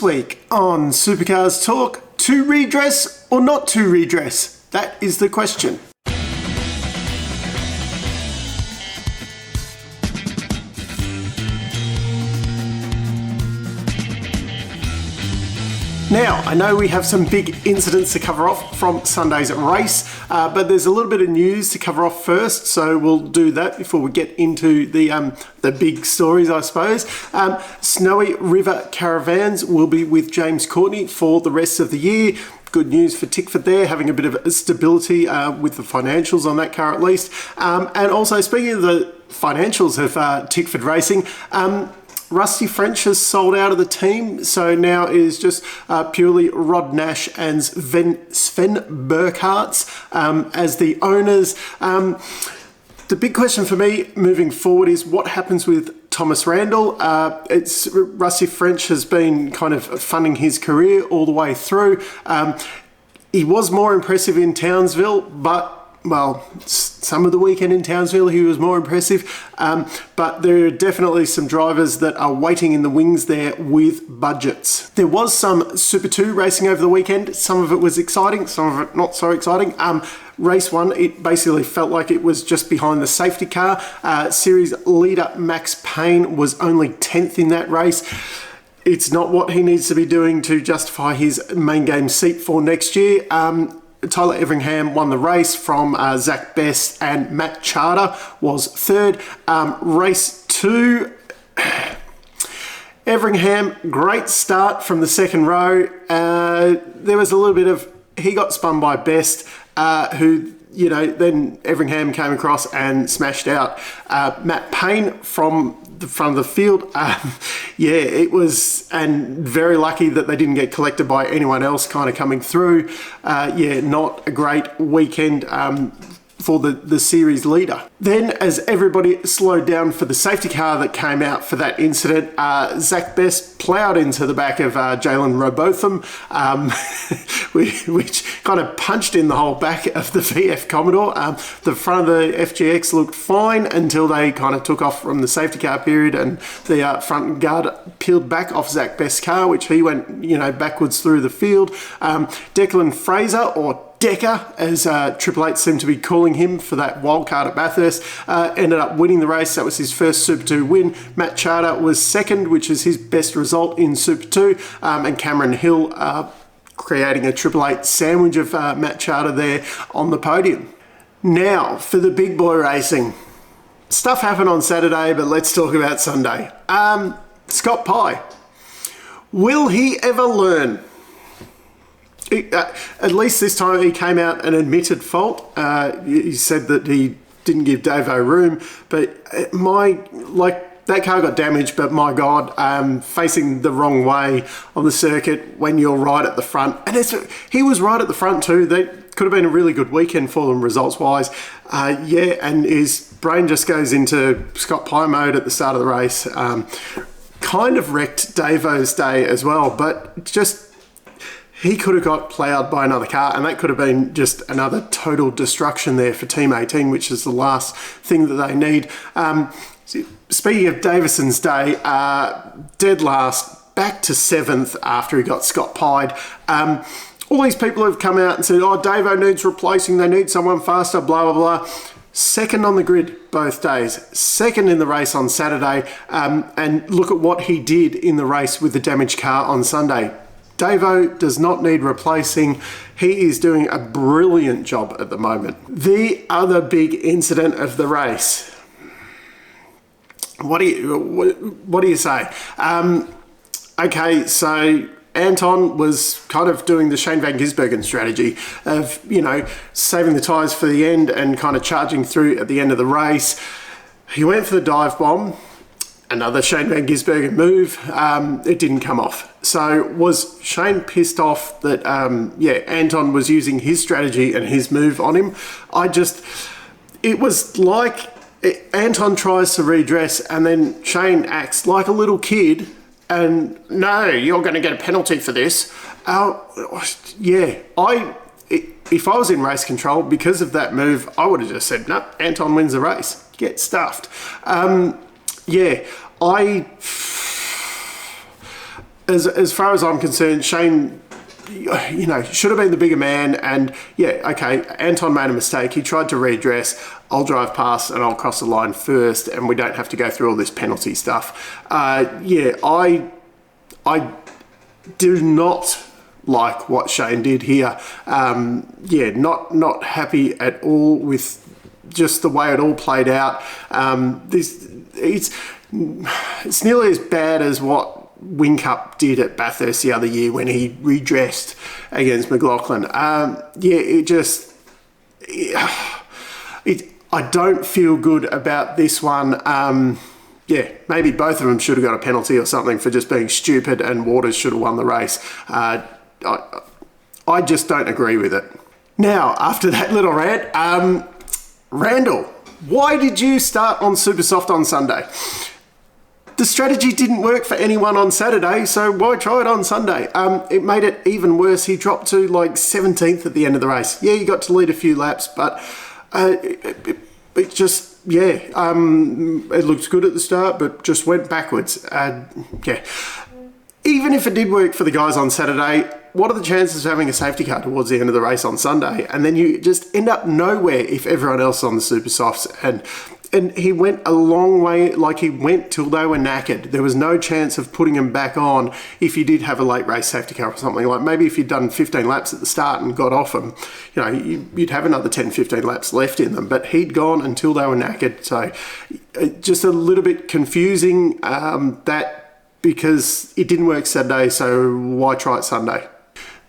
This week on Supercars Torque, to redress or not to redress? That is the question. Now, I know we have some big incidents to cover off from Sunday's race, but there's a little bit of news to cover off first, so we'll do that before we get into the big stories, I suppose. Snowy River Caravans will be with James Courtney for the rest of the year. Good news for Tickford there, having a bit of stability with the financials on that car at least. And also, speaking of the financials of Tickford Racing, Rusty French has sold out of the team, so now it is just purely Rod Nash and Sven Burkhartz as the owners. The big question for me moving forward is what happens with Thomas Randall. It's Rusty French has been kind of funding his career all the way through. He was more impressive in Townsville, but well, some of the weekend in Townsville he was more impressive, but there are definitely some drivers that are waiting in the wings there with budgets. There was some Super 2 racing over the weekend. Some of it was exciting, some of it not so exciting. Race 1, it basically felt like it was just behind the safety car. Series leader Max Payne was only 10th in that race. It's not what he needs to be doing to justify his main game seat for next year. Tyler Everingham won the race from Zach Best, and Matt Charter was third. Race 2, Everingham, great start from the second row. There was a little bit of, he got spun by Best, who, you know, then Everingham came across and smashed out Matt Payne from the front of the field. Yeah, it was, and very lucky that they didn't get collected by anyone else kind of coming through. Yeah, not a great weekend for the series leader. Then, as everybody slowed down for the safety car that came out for that incident, Zach Best ploughed into the back of Jalen Robotham, which kind of punched in the whole back of the VF Commodore. The front of the FGX looked fine until they kind of took off from the safety car period, and the front guard peeled back off Zach Best's car, which he went, you know, backwards through the field. Declan Fraser, or Decker, as Triple Eight seemed to be calling him for that wild card at Bathurst, ended up winning the race. That was his first Super 2 win. Matt Charter was second, which is his best result in Super 2, and Cameron Hill creating a Triple Eight sandwich of Matt Charter there on the podium. Now, for the big boy racing. Stuff happened on Saturday, but let's talk about Sunday. Scott Pye. Will he ever learn? At least this time he came out and admitted fault. He said that he didn't give Davo room, but that car got damaged, but my God, facing the wrong way on the circuit when you're right at the front. And he was right at the front too. That could have been a really good weekend for them results-wise. Yeah, and his brain just goes into Scott Pye mode at the start of the race. Kind of wrecked Davo's day as well, but just, he could have got ploughed by another car, and that could have been just another total destruction there for Team 18, which is the last thing that they need. Speaking of Davison's day, dead last, back to 7th after he got Scott Pied. All these people have come out and said, oh, Davo needs replacing, they need someone faster, blah, blah, blah. Second on the grid both days, second in the race on Saturday, and look at what he did in the race with the damaged car on Sunday. Davo does not need replacing. He is doing a brilliant job at the moment. The other big incident of the race. What do you say? Okay, so Anton was kind of doing the Shane Van Gisbergen strategy of, you know, saving the tyres for the end and kind of charging through at the end of the race. He went for the dive bomb. Another Shane Van Gisbergen move. It didn't come off. So was Shane pissed off that, Anton was using his strategy and his move on him? It was like Anton tries to redress and then Shane acts like a little kid and, no, you're going to get a penalty for this. Yeah, if I was in race control because of that move, I would have just said, no, Anton wins the race. Get stuffed. Yeah, as far as I'm concerned, Shane, you know, should have been the bigger man. And yeah, okay, Anton made a mistake. He tried to redress. I'll drive past and I'll cross the line first, and we don't have to go through all this penalty stuff. Yeah, I do not like what Shane did here. Yeah, not happy at all with just the way it all played out. It's nearly as bad as what Whincup did at Bathurst the other year when he redressed against McLaughlin. I don't feel good about this one. Yeah, maybe both of them should have got a penalty or something for just being stupid, and Waters should have won the race. I just don't agree with it. Now, after that little rant, Randall, why did you start on Super Soft on Sunday? The strategy didn't work for anyone on Saturday, so why try it on Sunday? It made it even worse. He dropped to like 17th at the end of the race. Yeah, he got to lead a few laps, but it just, yeah, it looked good at the start, but just went backwards. Yeah. Even if it did work for the guys on Saturday, what are the chances of having a safety car towards the end of the race on Sunday? And then you just end up nowhere if everyone else is on the Super Softs. And he went a long way, like he went till they were knackered. There was no chance of putting him back on if you did have a late race safety car or something. Like maybe if you'd done 15 laps at the start and got off him, you know, you'd have another 10, 15 laps left in them. But he'd gone until they were knackered. So just a little bit confusing because it didn't work Saturday, so why try it Sunday?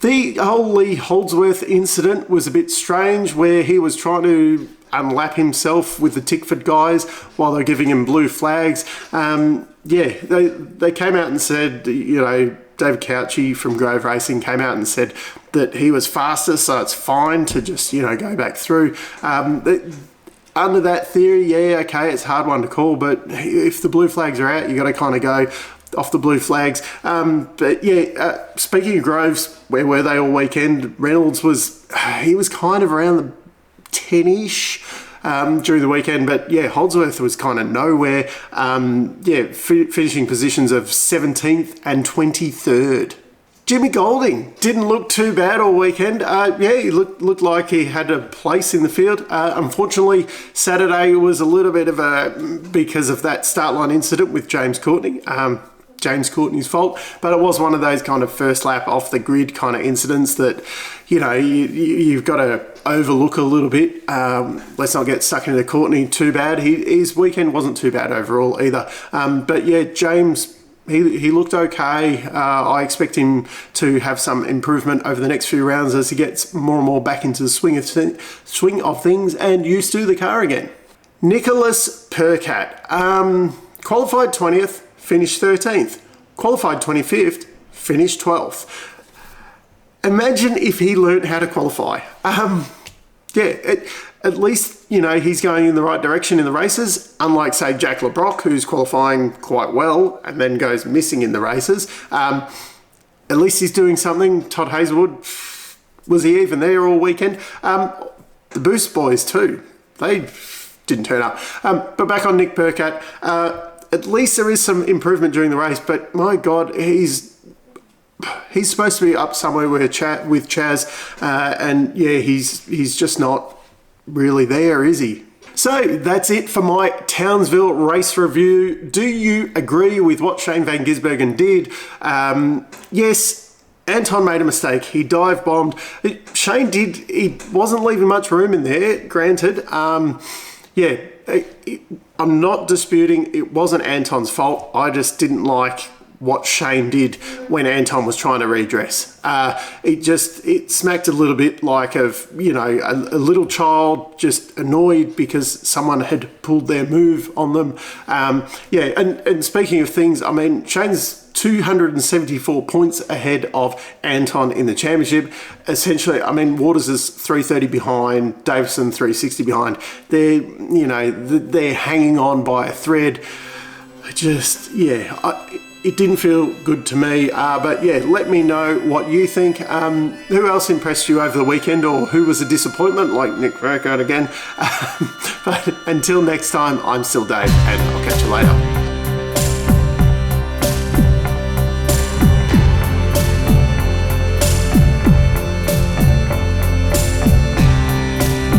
The whole Lee Holdsworth incident was a bit strange, where he was trying to unlap himself with the Tickford guys while they're giving him blue flags. Yeah, they came out and said, you know, David Couchy from Grove Racing came out and said that he was faster, so it's fine to just, you know, go back through. Under that theory, yeah, okay, it's a hard one to call, but if the blue flags are out, you got to kind of go off the blue flags. But yeah, speaking of Groves, where were they all weekend? Reynolds was kind of around the 10-ish during the weekend, but yeah, Holdsworth was kind of nowhere. Yeah, finishing positions of 17th and 23rd. Jimmy Golding didn't look too bad all weekend. Yeah, he looked like he had a place in the field. Unfortunately, Saturday was a little bit of because of that start line incident with James Courtney. James Courtney's fault, but it was one of those kind of first lap off the grid kind of incidents that, you know, you've got to overlook a little bit. Let's not get stuck into Courtney too bad. His weekend wasn't too bad overall either. But yeah, James, he looked okay. I expect him to have some improvement over the next few rounds as he gets more and more back into the swing of things and used to the car again. Nicholas Percat, qualified 20th, finished 13th. Qualified 25th, finished 12th. Imagine if he learnt how to qualify. Yeah, at least, you know, he's going in the right direction in the races, unlike, say, Jack LeBrock, who's qualifying quite well and then goes missing in the races. At least he's doing something. Todd Hazelwood, was he even there all weekend? The Boost boys too, they didn't turn up. But back on Nick Percat, at least there is some improvement during the race, but my God, he's supposed to be up somewhere with Chaz, and yeah, he's just not really there, is he? So that's it for my Townsville race review. Do you agree with what Shane Van Gisbergen did? Yes, Anton made a mistake. He dive bombed. Shane he wasn't leaving much room in there, granted. Yeah, I'm not disputing it wasn't Anton's fault. I just didn't like what Shane did when Anton was trying to redress. It smacked a little bit like of, you know, a little child just annoyed because someone had pulled their move on them. Yeah, and speaking of things, I mean, Shane's 274 points ahead of Anton in the championship. Essentially, I mean, Waters is 330 behind, Davison 360 behind. They're hanging on by a thread. It didn't feel good to me, but yeah, let me know what you think. Who else impressed you over the weekend, or who was a disappointment, like Nick Percat again? But until next time, I'm still Dave, and I'll catch you later.